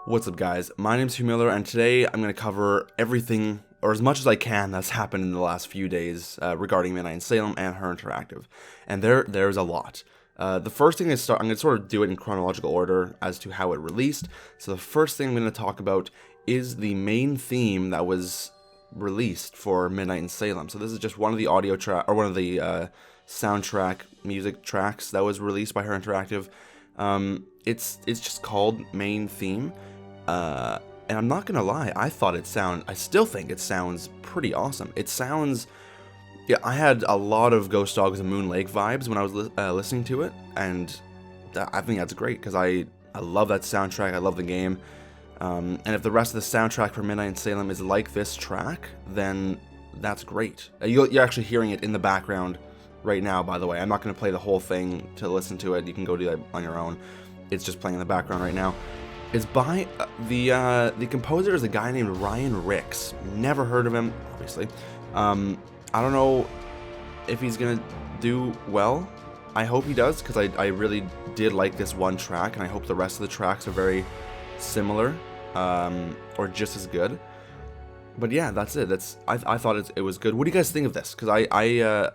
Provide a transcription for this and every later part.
What's up, guys? My name's Hugh Miller, and today I'm going to cover everything, or as much as I can, that's happened in the last few days regarding Midnight in Salem and Her Interactive. And there's a lot. The first thing I'm going to sort of do it in chronological order as to how it released. So the first thing I'm going to talk about is the main theme that was released for Midnight in Salem. So this is just one of the audio track, or one of the soundtrack music tracks that was released by Her Interactive. It's just called Main Theme. And I'm not gonna lie, I still think it sounds pretty awesome. It sounds, yeah, I had a lot of Ghost Dogs and Moon Lake vibes when I was listening to it, and I think that's great, because I love that soundtrack, I love the game, and if the rest of the soundtrack for Midnight in Salem is like this track, then that's great. You're actually hearing it in the background right now, by the way. I'm not gonna play the whole thing to listen to it, you can go do that on your own. It's just playing in the background right now. It's by the composer is a guy named Ryan Ricks. Never heard of him, obviously. I don't know if he's gonna do well. I hope he does, because I really did like this one track, and I hope the rest of the tracks are very similar, or just as good. But yeah, that's it. I thought it was good. What do you guys think of this? Because I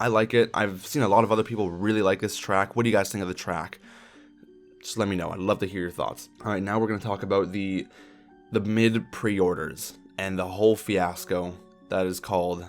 like it. I've seen a lot of other people really like this track. What do you guys think of the track? Just let me know. I'd love to hear your thoughts. Alright, now we're going to talk about the mid pre-orders and the whole fiasco that is called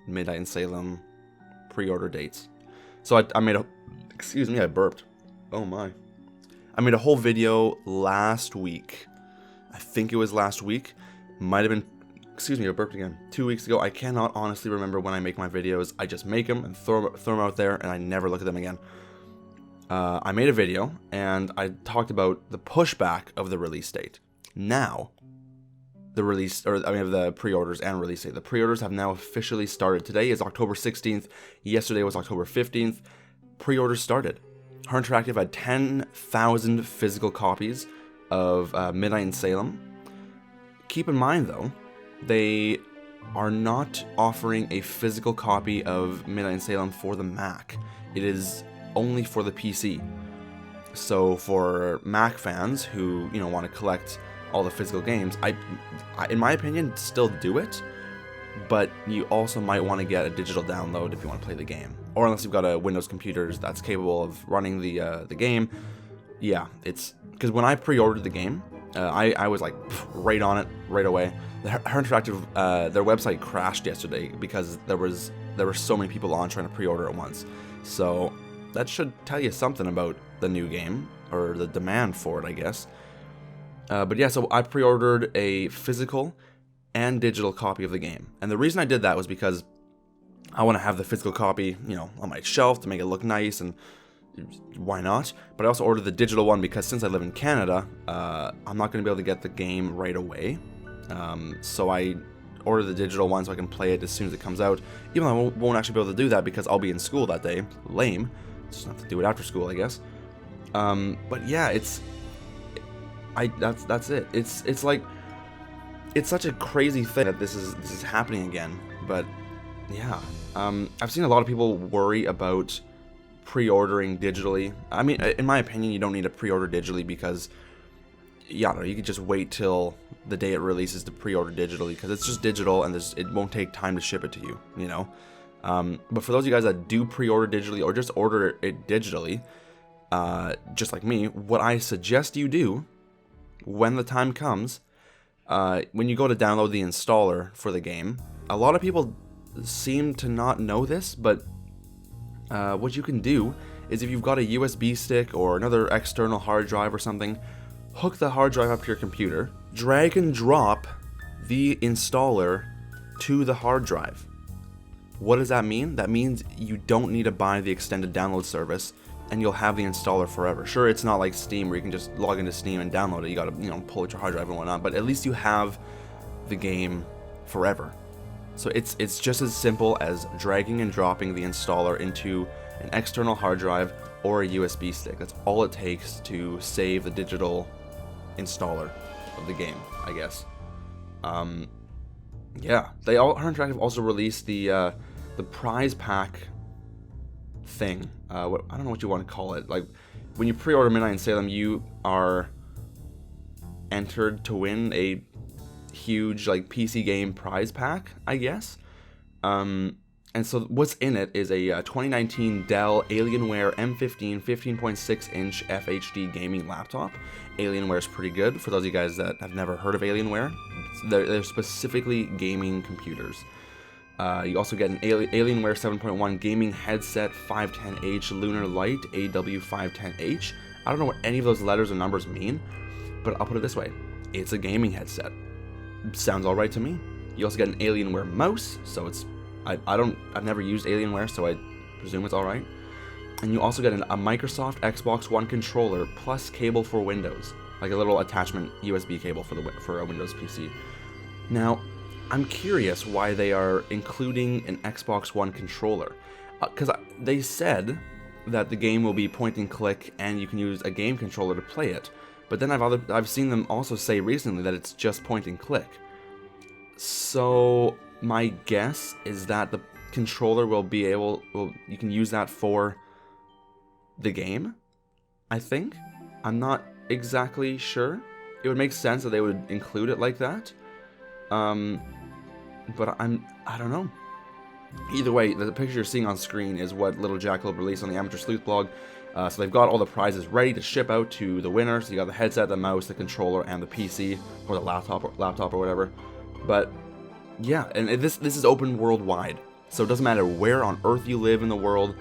Midnight in Salem pre-order dates. So I made excuse me, I burped. Oh my. I made a whole video last week. I think it was last week. Might have been, excuse me, I burped again. 2 weeks ago. I cannot honestly remember when I make my videos. I just make them and throw them out there, and I never look at them again. I made a video, and I talked about the pushback of the release date. Now, the pre-orders and release date. The pre-orders have now officially started. Today is October 16th. Yesterday was October 15th. Pre-orders started. Her Interactive had 10,000 physical copies of Midnight in Salem. Keep in mind, though, they are not offering a physical copy of Midnight in Salem for the Mac. It is only for the PC. So for Mac fans who, want to collect all the physical games, I in my opinion, still do it, but you also might want to get a digital download if you want to play the game, or unless you've got a Windows computer that's capable of running the game. Yeah, it's because when I pre-ordered the game, I was like right on it right away. Her Interactive, their website crashed yesterday because there were so many people on trying to pre-order at once. So that should tell you something about the new game, or the demand for it, I guess. But yeah, so I pre-ordered a physical and digital copy of the game. And the reason I did that was because I want to have the physical copy, on my shelf to make it look nice, and why not? But I also ordered the digital one because since I live in Canada, I'm not going to be able to get the game right away. So I ordered the digital one so I can play it as soon as it comes out, even though I won't actually be able to do that because I'll be in school that day. Lame. Just have to do it after school, I guess. But yeah, that's it. It's like, it's such a crazy thing that this is happening again. But yeah, I've seen a lot of people worry about pre-ordering digitally. I mean, in my opinion, you don't need to pre-order digitally because, you could just wait till the day it releases to pre-order digitally, because it's just digital and it won't take time to ship it to you, But for those of you guys that do pre-order digitally or just order it digitally, just like me, what I suggest you do when the time comes, when you go to download the installer for the game, a lot of people seem to not know this, but what you can do is, if you've got a USB stick or another external hard drive or something, hook the hard drive up to your computer, drag and drop the installer to the hard drive. What does that mean? That means you don't need to buy the extended download service, and you'll have the installer forever. Sure, it's not like Steam where you can just log into Steam and download it. You gotta, pull out your hard drive and whatnot, but at least you have the game forever. So it's just as simple as dragging and dropping the installer into an external hard drive or a USB stick. That's all it takes to save the digital installer of the game, I guess. Yeah, Her Interactive also released the prize pack thing. I don't know what you want to call it. Like, when you pre-order Midnight in Salem, you are entered to win a huge like PC game prize pack, I guess. And so what's in it is a 2019 Dell Alienware M15 15.6-inch FHD gaming laptop. Alienware is pretty good. For those of you guys that have never heard of Alienware, they're specifically gaming computers. You also get an Alienware 7.1 gaming headset 510H Lunar Light AW510H. I don't know what any of those letters or numbers mean, but I'll put it this way. It's a gaming headset. Sounds alright to me. You also get an Alienware mouse, so it's I've never used Alienware, so I presume it's alright. And you also get a Microsoft Xbox One controller plus cable for Windows, like a little attachment USB cable for a Windows PC. Now, I'm curious why they are including an Xbox One controller, because they said that the game will be point and click, and you can use a game controller to play it. But then I've seen them also say recently that it's just point and click. So my guess is that the controller you can use that for the game, I think. I'm not exactly sure. It would make sense that they would include it like that. But I don't know. Either way, the picture you're seeing on screen is what Little Jackalope released on the Amateur Sleuth blog. So they've got all the prizes ready to ship out to the winner. So you got the headset, the mouse, the controller, and the PC, or the laptop or whatever. But yeah, and this is open worldwide, so it doesn't matter where on Earth you live in the world.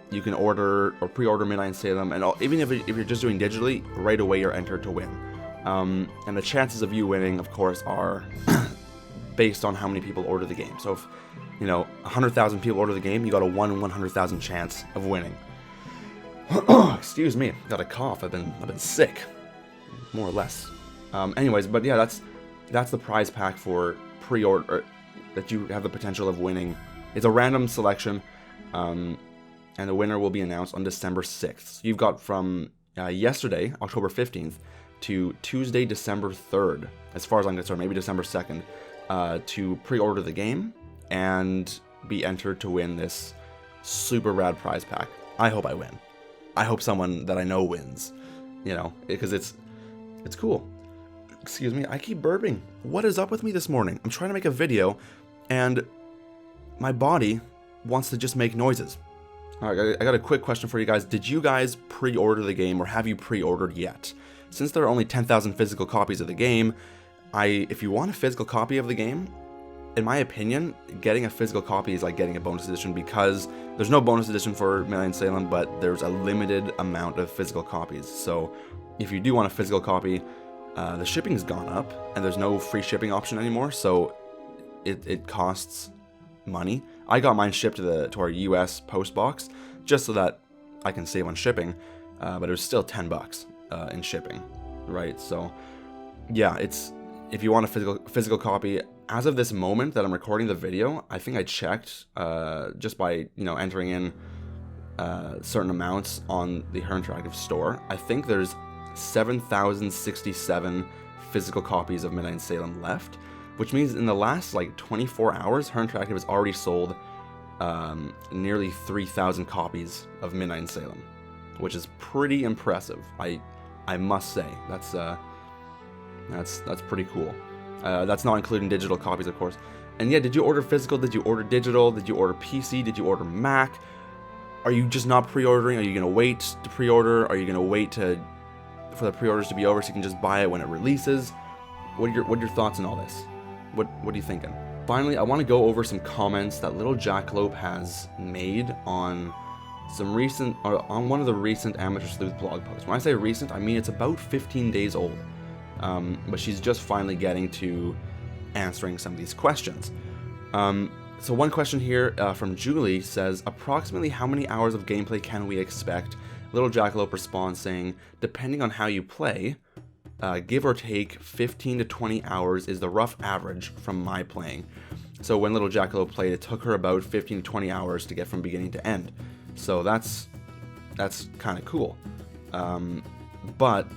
You can order or pre-order Midnight in Salem, and even if you're just doing digitally, right away you're entered to win. And the chances of you winning, of course, are based on how many people order the game. So if 100,000 people order the game, you got a 1 in 100,000 chance of winning. Excuse me, got a cough. I've been sick, more or less. Anyways, but yeah, that's the prize pack for pre-order that you have the potential of winning. It's a random selection, and the winner will be announced on December 6th. You've got from yesterday, October 15th, to Tuesday, December 3rd, as far as I'm concerned, maybe December 2nd, to pre-order the game and be entered to win this super rad prize pack. I hope I win. I hope someone that I know wins, because it's cool. Excuse me, I keep burping. What is up with me this morning? I'm trying to make a video, and my body wants to just make noises. Alright, I got a quick question for you guys. Did you guys pre-order the game, or have you pre-ordered yet? Since there are only 10,000 physical copies of the game, if you want a physical copy of the game, in my opinion, getting a physical copy is like getting a bonus edition, because there's no bonus edition for Midnight in Salem, but there's a limited amount of physical copies. So if you do want a physical copy, the shipping's gone up, and there's no free shipping option anymore, so it costs money. I got mine shipped to our US post box just so that I can save on shipping, but it was still $10 in shipping, right? So yeah, if you want a physical copy, as of this moment that I'm recording the video, I think I checked just by entering in certain amounts on the Her Interactive store. I think there's 7,067 physical copies of Midnight in Salem left, which means in the last 24 hours, Her Interactive has already sold nearly 3,000 copies of Midnight in Salem, which is pretty impressive. I must say that's pretty cool. That's not including digital copies, of course. And yeah, did you order physical? Did you order digital? Did you order PC? Did you order Mac? Are you just not pre-ordering? Are you gonna wait to pre-order? Are you gonna wait for the pre-orders to be over so you can just buy it when it releases? What are your thoughts on all this? What are you thinking? Finally, I want to go over some comments that Little Jackalope has made on one of the recent Amateur Sleuth blog posts. When I say recent, I mean it's about 15 days old. But she's just finally getting to answering some of these questions. So one question here from Julie says, approximately how many hours of gameplay can we expect? Little Jackalope responds saying, depending on how you play, give or take 15 to 20 hours is the rough average from my playing. So when Little Jackalope played, it took her about 15 to 20 hours to get from beginning to end. So that's kind of cool. But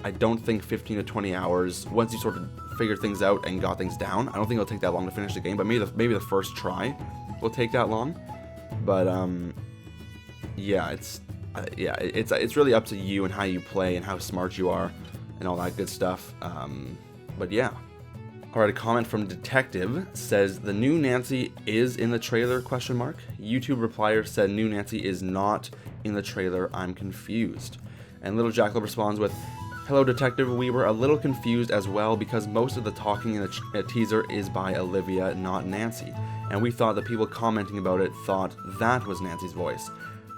I don't think 15 to 20 hours, once you sort of figured things out and got things down, I don't think it'll take that long to finish the game, but maybe the first try will take that long. But yeah, it's really up to you and how you play and how smart you are. and all that good stuff. But yeah. Alright, a comment from Detective says, the new Nancy is in the trailer, ? YouTube replier said, new Nancy is not in the trailer, I'm confused. And Little Jackalope responds with, hello Detective, we were a little confused as well because most of the talking in the teaser is by Olivia, not Nancy. And we thought the people commenting about it thought that was Nancy's voice.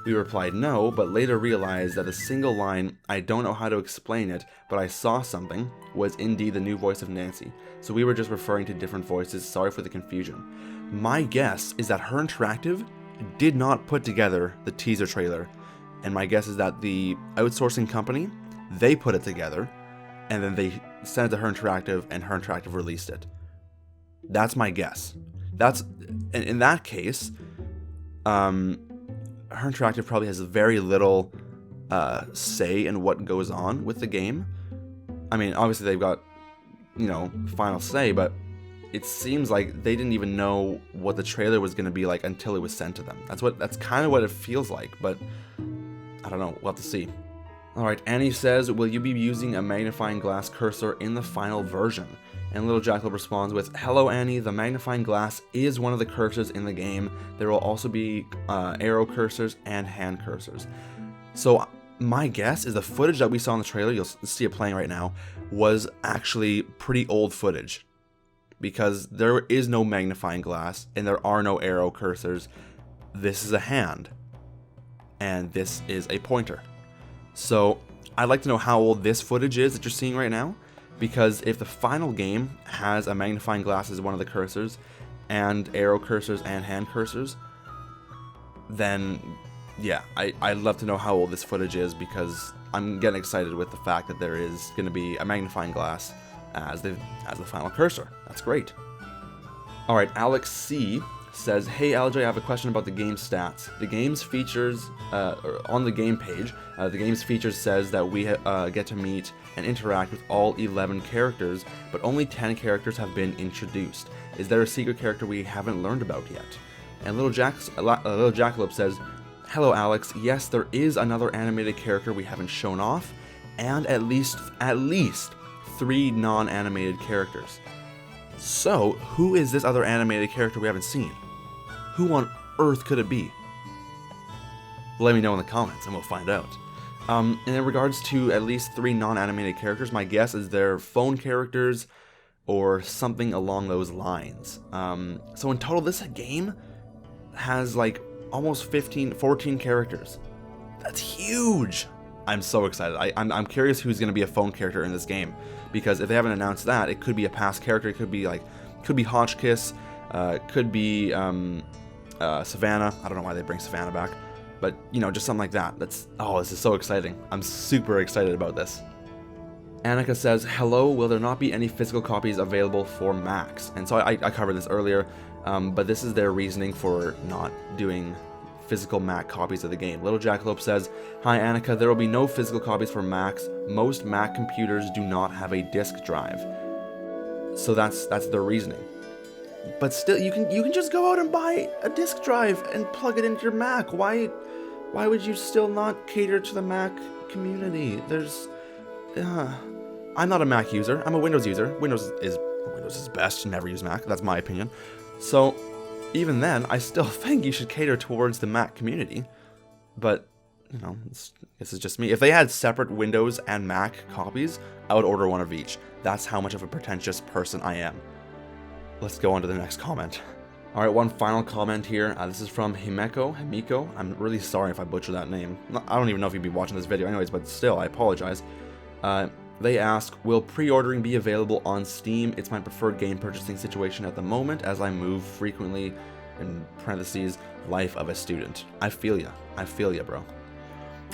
We replied no, but later realized that a single line, I don't know how to explain it, but I saw something, was indeed the new voice of Nancy. So we were just referring to different voices, sorry for the confusion. My guess is that Her Interactive did not put together the teaser trailer, and my guess is that the outsourcing company, they put it together, and then they sent it to Her Interactive, and Her Interactive released it. That's my guess. That's, in that case, Her Interactive probably has very little say in what goes on with the game. I mean, obviously they've got, final say, but it seems like they didn't even know what the trailer was going to be like until it was sent to them. That's kind of what it feels like, but I don't know. We'll have to see. Alright, Annie says, will you be using a magnifying glass cursor in the final version? And Little Jackalope responds with, hello Annie, the magnifying glass is one of the cursors in the game. There will also be arrow cursors and hand cursors. So my guess is the footage that we saw in the trailer, you'll see it playing right now, was actually pretty old footage. Because there is no magnifying glass and there are no arrow cursors. This is a hand. And this is a pointer. So I'd like to know how old this footage is that you're seeing right now. Because if the final game has a magnifying glass as one of the cursors, and arrow cursors and hand cursors, then yeah, I'd love to know how old this footage is, because I'm getting excited with the fact that there is going to be a magnifying glass as the final cursor. That's great. Alright, Alex C says, hey LJ, I have a question about the game stats. The game's features, on the game page, the game's features says that we get to meet and interact with all 11 characters, but only 10 characters have been introduced. Is there a secret character we haven't learned about yet? And Little Jackalope says, hello Alex, yes there is another animated character we haven't shown off, and at least 3 non-animated characters. So, who is this other animated character we haven't seen? Who on earth could it be? Let me know in the comments and we'll find out. And in regards to at least 3 non-animated characters, my guess is they're phone characters or something along those lines. So in total, this game has like almost 14 characters. That's huge! I'm so excited. I'm curious who's going to be a phone character in this game, because if they haven't announced that, it could be a past character. It could be Hotchkiss, could be Savannah. I don't know why they bring Savannah back, but just something like that. This is so exciting. I'm super excited about this. Annika says, hello, will there not be any physical copies available for Macs? And so I covered this earlier, but this is their reasoning for not doing physical Mac copies of the game. Little Jackalope says, hi Annika, there will be no physical copies for Macs. Most Mac computers do not have a disk drive. So that's their reasoning. But still, you can just go out and buy a disk drive and plug it into your Mac. Why would you still not cater to the Mac community? I'm not a Mac user. I'm a Windows user. Windows is best. Never use Mac. That's my opinion. So even then, I still think you should cater towards the Mac community. But this is just me. If they had separate Windows and Mac copies, I would order one of each. That's how much of a pretentious person I am. Let's go on to the next comment. Alright, one final comment here. This is from Himiko. I'm really sorry if I butchered that name. I don't even know if you'd be watching this video anyways, but still, I apologize. They ask, will pre-ordering be available on Steam? It's my preferred game purchasing situation at the moment, as I move frequently, in parentheses, life of a student. I feel ya, bro.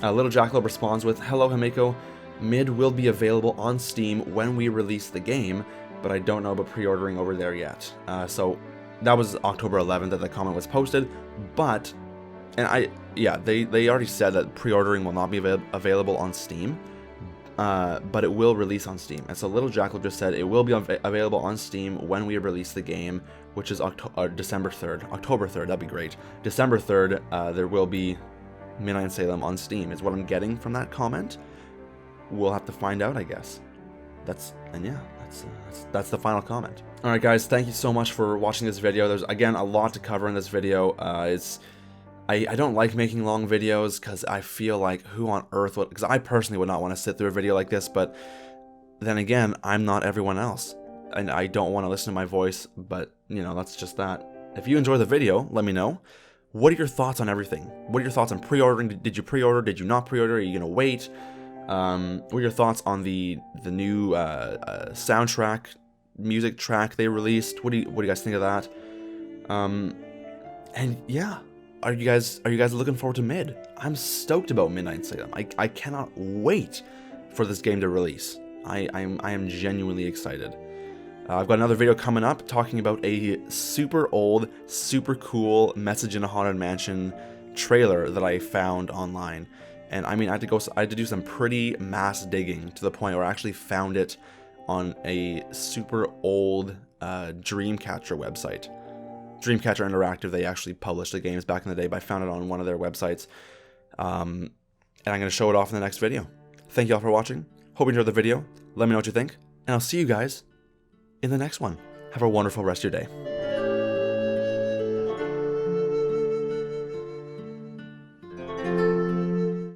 Little Jackalope responds with, hello Himiko, Mid will be available on Steam when we release the game, but I don't know about pre-ordering over there yet. So that was October 11th that the comment was posted, but, they already said that pre-ordering will not be available on Steam, but it will release on Steam. And so Little Jackalope just said it will be available on Steam when we release the game, which is December 3rd. October 3rd, that'd be great. December 3rd, there will be Midnight in Salem on Steam, is what I'm getting from that comment. We'll have to find out, I guess. that's the final comment. All right, guys, thank you so much for watching this video. There's again a lot to cover in this video. I don't like making long videos because I feel like who on earth would, because I personally would not want to sit through a video like this, but then again, I'm not everyone else, and I don't want to listen to my voice, but you know, that's just that. If you enjoy the video, let me know. What are your thoughts on everything? What are your thoughts on pre-ordering? Did you pre-order? Did you not pre-order? Are you gonna wait? What are your thoughts on the new soundtrack, music track they released? What do you guys think of that? And yeah, are you guys looking forward to Mid? I'm stoked about Midnight Salem. I cannot wait for this game to release. I am genuinely excited. I've got another video coming up talking about a super old, super cool Message in a Haunted Mansion trailer that I found online. And I mean, I had to do some pretty mass digging to the point where I actually found it on a super old Dreamcatcher website. Dreamcatcher Interactive, they actually published the games back in the day, but I found it on one of their websites. And I'm going to show it off in the next video. Thank you all for watching. Hope you enjoyed the video. Let me know what you think. And I'll see you guys in the next one. Have a wonderful rest of your day.